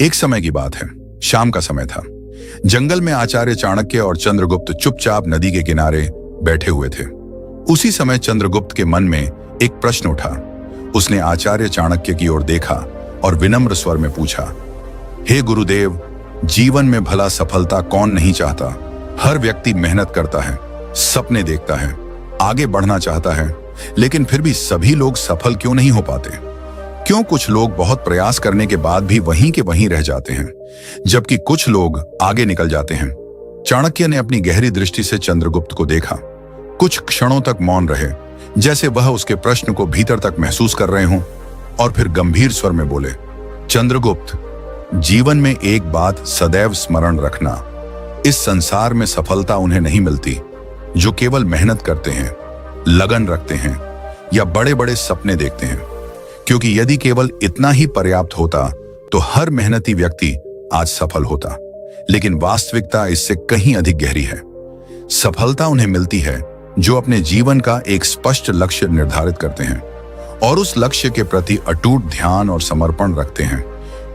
एक समय की बात है, शाम का समय था। जंगल में आचार्य चाणक्य और चंद्रगुप्त चुपचाप नदी के किनारे बैठे हुए थे। उसी समय चंद्रगुप्त के मन में एक प्रश्न उठा। उसने आचार्य चाणक्य की ओर देखा और विनम्र स्वर में पूछा, हे गुरुदेव, जीवन में भला सफलता कौन नहीं चाहता? हर व्यक्ति मेहनत करता है, सपने देखता है, आगे बढ़ना चाहता है, लेकिन फिर भी सभी लोग सफल क्यों नहीं हो पाते? क्यों कुछ लोग बहुत प्रयास करने के बाद भी वहीं के वहीं रह जाते हैं, जबकि कुछ लोग आगे निकल जाते हैं? चाणक्य ने अपनी गहरी दृष्टि से चंद्रगुप्त को देखा। कुछ क्षणों तक मौन रहे, जैसे वह उसके प्रश्न को भीतर तक महसूस कर रहे हों, और फिर गंभीर स्वर में बोले, चंद्रगुप्त, जीवन में एक बात सदैव स्मरण रखना, इस संसार में सफलता उन्हें नहीं मिलती जो केवल मेहनत करते हैं, लगन रखते हैं या बड़े बड़े सपने देखते हैं। क्योंकि यदि केवल इतना ही पर्याप्त होता तो हर मेहनती व्यक्ति आज सफल होता, लेकिन वास्तविकता इससे कहीं अधिक गहरी है। सफलता उन्हें मिलती है जो अपने जीवन का एक स्पष्ट लक्ष्य निर्धारित करते हैं और उस लक्ष्य के प्रति अटूट ध्यान और समर्पण रखते हैं,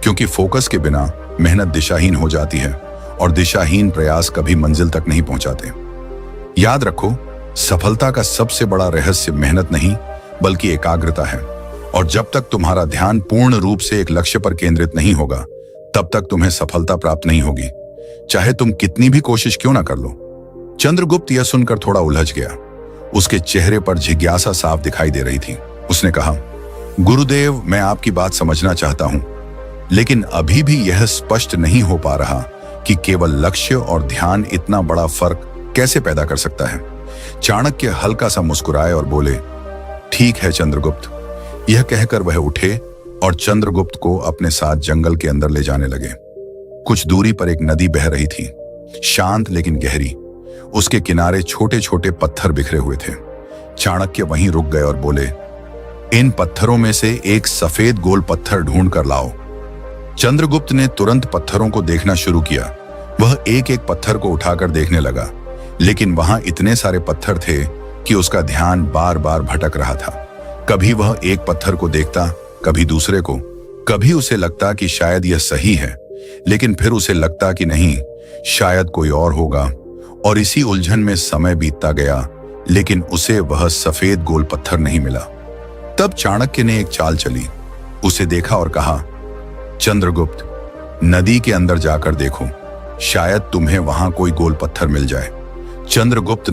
क्योंकि फोकस के बिना मेहनत दिशाहीन हो जाती है और दिशाहीन प्रयास कभी मंजिल तक नहीं पहुंचाते। याद रखो, सफलता का सबसे बड़ा रहस्य मेहनत नहीं बल्कि एकाग्रता है, और जब तक तुम्हारा ध्यान पूर्ण रूप से एक लक्ष्य पर केंद्रित नहीं होगा, तब तक तुम्हें सफलता प्राप्त नहीं होगी, चाहे तुम कितनी भी कोशिश क्यों ना कर लो। चंद्रगुप्त यह सुनकर थोड़ा उलझ गया। उसके चेहरे पर जिज्ञासा साफ दिखाई दे रही थी। उसने कहा, गुरुदेव, मैं आपकी बात समझना चाहता हूं, लेकिन अभी भी यह स्पष्ट नहीं हो पा रहा कि केवल लक्ष्य और ध्यान इतना बड़ा फर्क कैसे पैदा कर सकता है। चाणक्य हल्का सा मुस्कुराए और बोले, ठीक है चंद्रगुप्त। यह कहकर वह उठे और चंद्रगुप्त को अपने साथ जंगल के अंदर ले जाने लगे। कुछ दूरी पर एक नदी बह रही थी, शांत लेकिन गहरी। उसके किनारे छोटे छोटे पत्थर बिखरे हुए थे। चाणक्य वहीं रुक गए और बोले, इन पत्थरों में से एक सफेद गोल पत्थर ढूंढ कर लाओ। चंद्रगुप्त ने तुरंत पत्थरों को देखना शुरू किया। वह एक एक पत्थर को उठाकर देखने लगा, लेकिन वहां इतने सारे पत्थर थे कि उसका ध्यान बार बार भटक रहा था। कभी वह एक पत्थर को देखता, कभी दूसरे को। कभी उसे लगता कि शायद यह सही है, लेकिन फिर उसे लगता कि नहीं, शायद कोई और होगा। और इसी उलझन में समय बीतता गया, लेकिन उसे वह सफेद गोल पत्थर नहीं मिला। तब चाणक्य ने एक चाल चली। उसे देखा और कहा, चंद्रगुप्त, नदी के अंदर जाकर देखो, शायद तुम्हें वहां कोई गोल पत्थर मिल जाए। चंद्रगुप्त